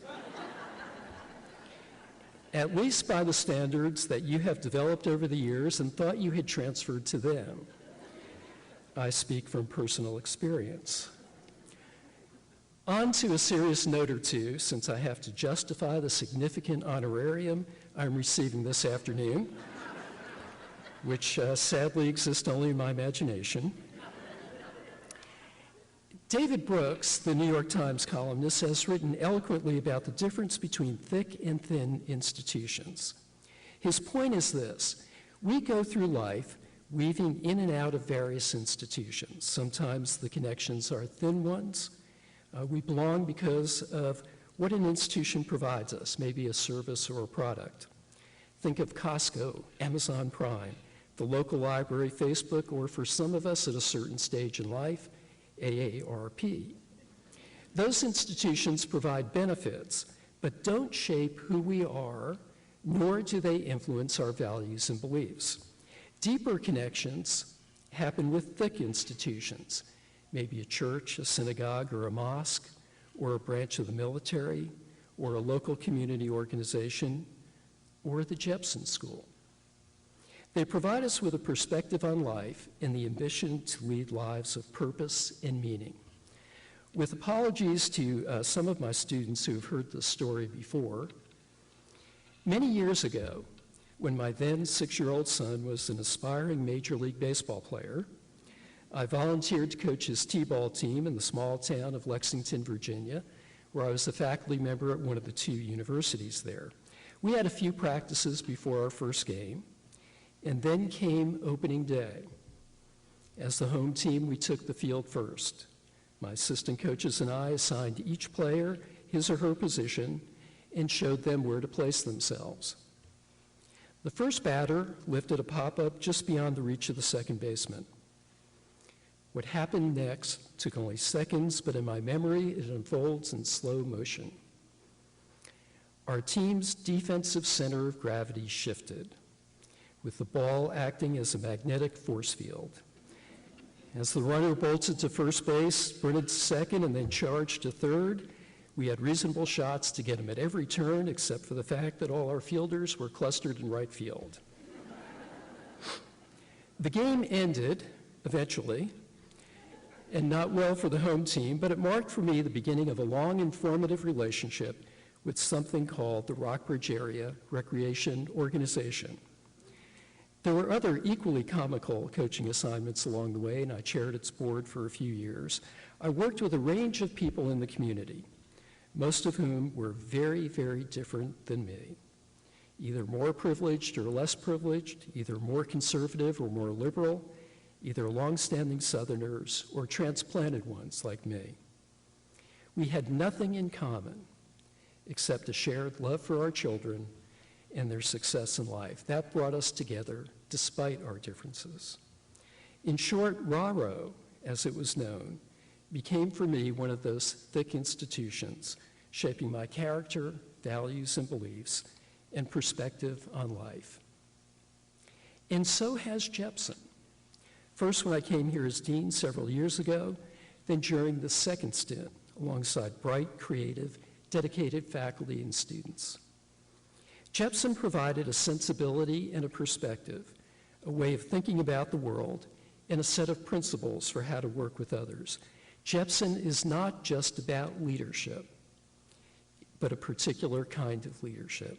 At least by the standards that you have developed over the years and thought you had transferred to them. I speak from personal experience. On to a serious note or two, since I have to justify the significant honorarium I'm receiving this afternoon, which sadly exists only in my imagination. David Brooks, the New York Times columnist, has written eloquently about the difference between thick and thin institutions. His point is this: we go through life weaving in and out of various institutions. Sometimes the connections are thin ones. We belong because of what an institution provides us, maybe a service or a product. Think of Costco, Amazon Prime, the local library, Facebook, or for some of us at a certain stage in life, AARP. Those institutions provide benefits, but don't shape who we are, nor do they influence our values and beliefs. Deeper connections happen with thick institutions, maybe a church, a synagogue, or a mosque, or a branch of the military, or a local community organization, or the Jepson School. They provide us with a perspective on life and the ambition to lead lives of purpose and meaning. With apologies to some of my students who have heard this story before, many years ago, when my then 6-year-old son was an aspiring Major League Baseball player, I volunteered to coach his T-ball team in the small town of Lexington, Virginia, where I was a faculty member at one of the 2 universities there. We had a few practices before our first game, and then came opening day. As the home team, we took the field first. My assistant coaches and I assigned each player his or her position and showed them where to place themselves. The first batter lifted a pop-up just beyond the reach of the second baseman. What happened next took only seconds, but in my memory, it unfolds in slow motion. Our team's defensive center of gravity shifted, with the ball acting as a magnetic force field. As the runner bolted to first base, sprinted to second, and then charged to third, we had reasonable shots to get him at every turn, except for the fact that all our fielders were clustered in right field. The game ended, eventually, and not well for the home team, but it marked for me the beginning of a long, informative relationship with something called the Rockbridge Area Recreation Organization. There were other equally comical coaching assignments along the way, and I chaired its board for a few years. I worked with a range of people in the community, most of whom were very, very different than me, either more privileged or less privileged, either more conservative or more liberal, either longstanding Southerners or transplanted ones like me. We had nothing in common except a shared love for our children and their success in life. That brought us together despite our differences. In short, RARO, as it was known, became for me one of those thick institutions shaping my character, values, and beliefs, and perspective on life. And so has Jepson. First when I came here as dean several years ago, then during the second stint alongside bright, creative, dedicated faculty and students. Jepson provided a sensibility and a perspective, a way of thinking about the world, and a set of principles for how to work with others. Jepson is not just about leadership, but a particular kind of leadership.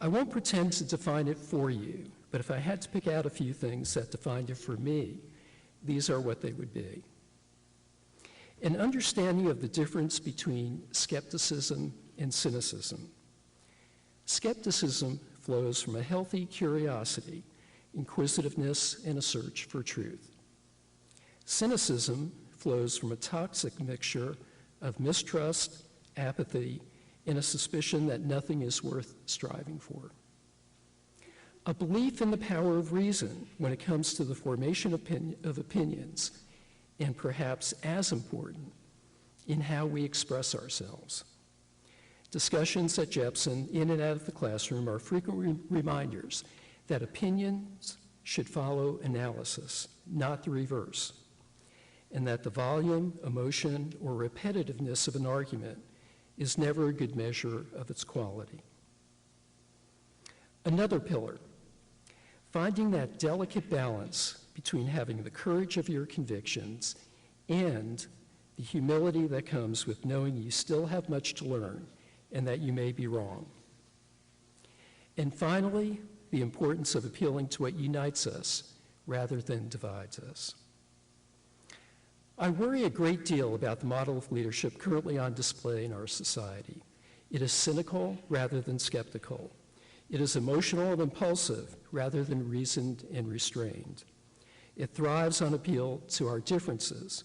I won't pretend to define it for you, but if I had to pick out a few things that defined it for me, these are what they would be. An understanding of the difference between skepticism and cynicism. Skepticism flows from a healthy curiosity, inquisitiveness, and a search for truth. Cynicism flows from a toxic mixture of mistrust, apathy, and a suspicion that nothing is worth striving for. A belief in the power of reason when it comes to the formation of opinions, and perhaps as important, in how we express ourselves. Discussions at Jepson, in and out of the classroom, are frequent reminders that opinions should follow analysis, not the reverse, and that the volume, emotion, or repetitiveness of an argument is never a good measure of its quality. Another pillar, finding that delicate balance between having the courage of your convictions and the humility that comes with knowing you still have much to learn and that you may be wrong. And finally, the importance of appealing to what unites us rather than divides us. I worry a great deal about the model of leadership currently on display in our society. It is cynical rather than skeptical. It is emotional and impulsive rather than reasoned and restrained. It thrives on appeal to our differences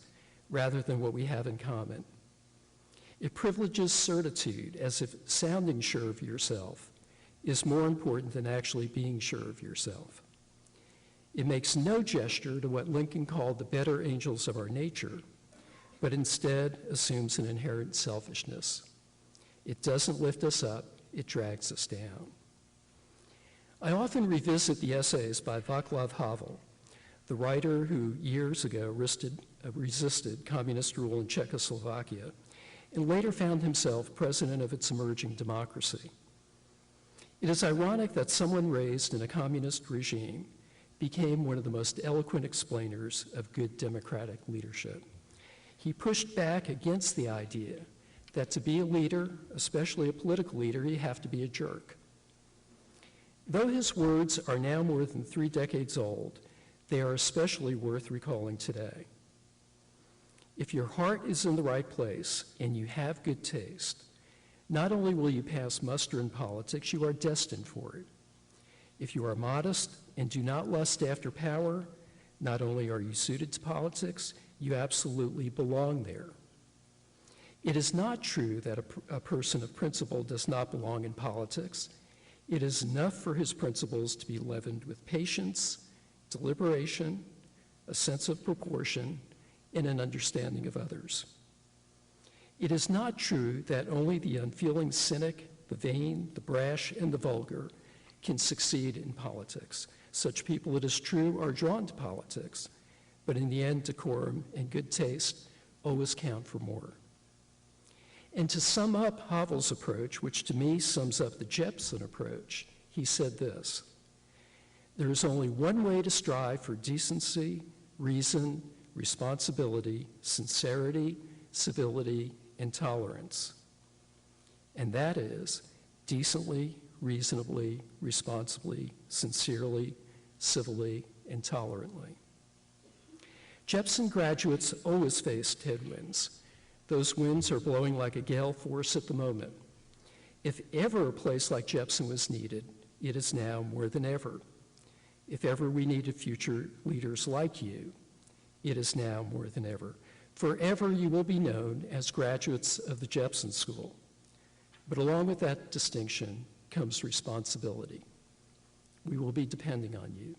rather than what we have in common. It privileges certitude as if sounding sure of yourself is more important than actually being sure of yourself. It makes no gesture to what Lincoln called the better angels of our nature, but instead assumes an inherent selfishness. It doesn't lift us up, it drags us down. I often revisit the essays by Václav Havel, the writer who years ago resisted communist rule in Czechoslovakia and later found himself president of its emerging democracy. It is ironic that someone raised in a communist regime became one of the most eloquent explainers of good democratic leadership. He pushed back against the idea that to be a leader, especially a political leader, you have to be a jerk. Though his words are now more than 3 decades old, they are especially worth recalling today. If your heart is in the right place and you have good taste, not only will you pass muster in politics, you are destined for it. If you are modest and do not lust after power, not only are you suited to politics, you absolutely belong there. It is not true that a person of principle does not belong in politics. It is enough for his principles to be leavened with patience, deliberation, a sense of proportion, and an understanding of others. It is not true that only the unfeeling cynic, the vain, the brash, and the vulgar can succeed in politics. Such people, it is true, are drawn to politics, but in the end, decorum and good taste always count for more. And to sum up Havel's approach, which to me sums up the Jepson approach, he said this: there is only one way to strive for decency, reason, responsibility, sincerity, civility, and tolerance. And that is decently, reasonably, responsibly, sincerely, civilly, and tolerantly. Jepson graduates always faced headwinds. Those winds are blowing like a gale force at the moment. If ever a place like Jepson was needed, it is now more than ever. If ever we needed future leaders like you, it is now more than ever. Forever you will be known as graduates of the Jepson School. But along with that distinction comes responsibility. We will be depending on you.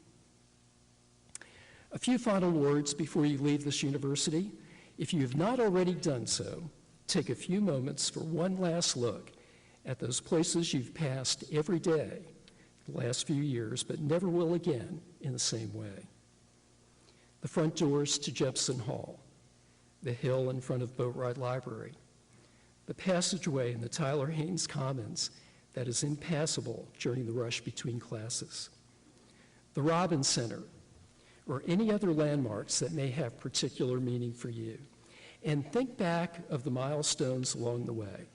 A few final words before you leave this university. If you have not already done so, take a few moments for one last look at those places you've passed every day the last few years, but never will again in the same way. The front doors to Jepson Hall, the hill in front of Boatwright Library, the passageway in the Tyler Haynes Commons that is impassable during the rush between classes, the Robbins Center, or any other landmarks that may have particular meaning for you. And think back of the milestones along the way.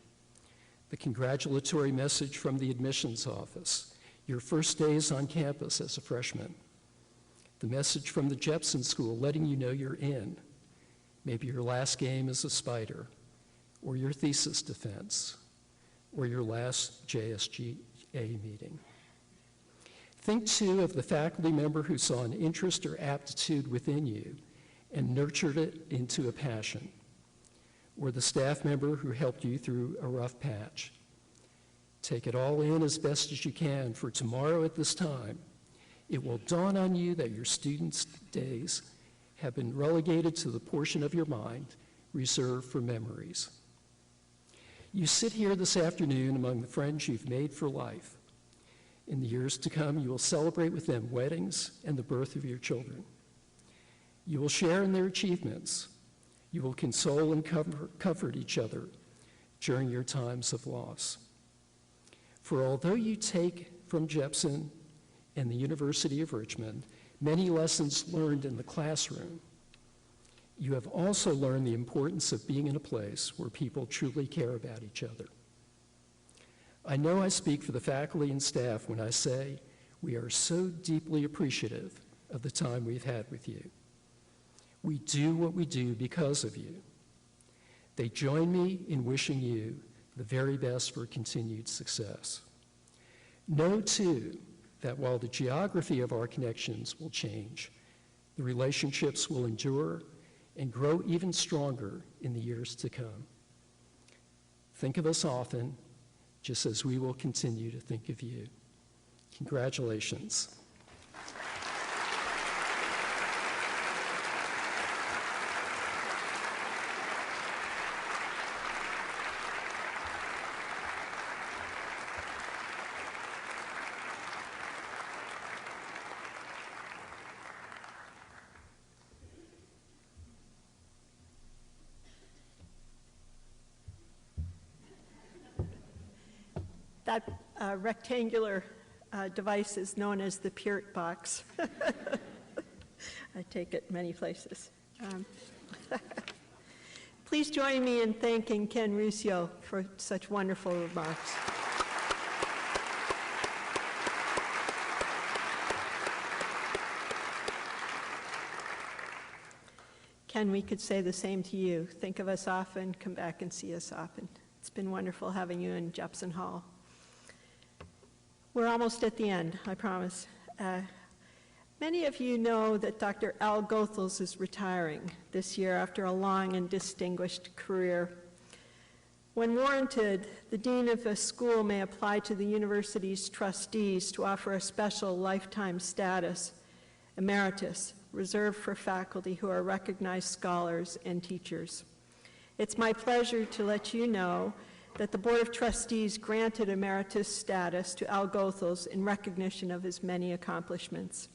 The congratulatory message from the admissions office, your first days on campus as a freshman, the message from the Jepson School letting you know you're in, maybe your last game as a Spider, or your thesis defense, or your last JSGA meeting. Think too of the faculty member who saw an interest or aptitude within you and nurtured it into a passion, or the staff member who helped you through a rough patch. Take it all in as best as you can, for tomorrow at this time, it will dawn on you that your students' days have been relegated to the portion of your mind reserved for memories. You sit here this afternoon among the friends you've made for life. In the years to come, you will celebrate with them weddings and the birth of your children. You will share in their achievements. You will console and comfort each other during your times of loss. For although you take from Jepson and the University of Richmond many lessons learned in the classroom, you have also learned the importance of being in a place where people truly care about each other. I know I speak for the faculty and staff when I say we are so deeply appreciative of the time we've had with you. We do what we do because of you. They join me in wishing you the very best for continued success. Know, too, that while the geography of our connections will change, the relationships will endure and grow even stronger in the years to come. Think of us often, just as we will continue to think of you. Congratulations. That rectangular device is known as the Peart box. I take it many places. Please join me in thanking Ken Ruscio for such wonderful remarks. Ken, we could say the same to you. Think of us often, come back and see us often. It's been wonderful having you in Jepson Hall. We're almost at the end, I promise. Many of you know that Dr. Al Goethals is retiring this year after a long and distinguished career. When warranted, the dean of a school may apply to the university's trustees to offer a special lifetime status, emeritus, reserved for faculty who are recognized scholars and teachers. It's my pleasure to let you know that the Board of Trustees granted emeritus status to Al Goethals in recognition of his many accomplishments.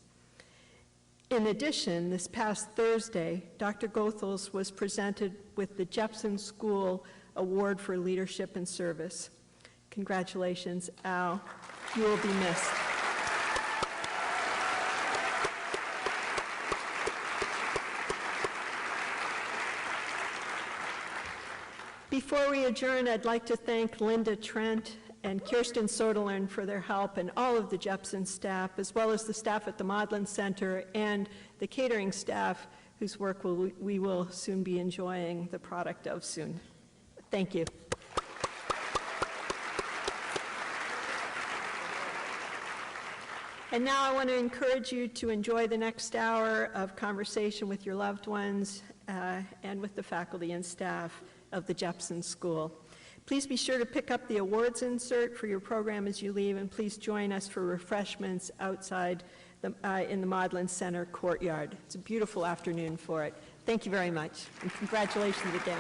In addition, this past Thursday, Dr. Goethals was presented with the Jepson School Award for Leadership and Service. Congratulations, Al. You will be missed. Before we adjourn, I'd like to thank Linda Trent and Kirsten Soderlund for their help, and all of the Jepson staff, as well as the staff at the Maudlin Center and the catering staff, whose work we will soon be enjoying the product of soon. Thank you. And now I want to encourage you to enjoy the next hour of conversation with your loved ones and with the faculty and staff of the Jepson School. Please be sure to pick up the awards insert for your program as you leave, and please join us for refreshments outside in the Maudlin Center courtyard. It's a beautiful afternoon for it. Thank you very much, and congratulations again.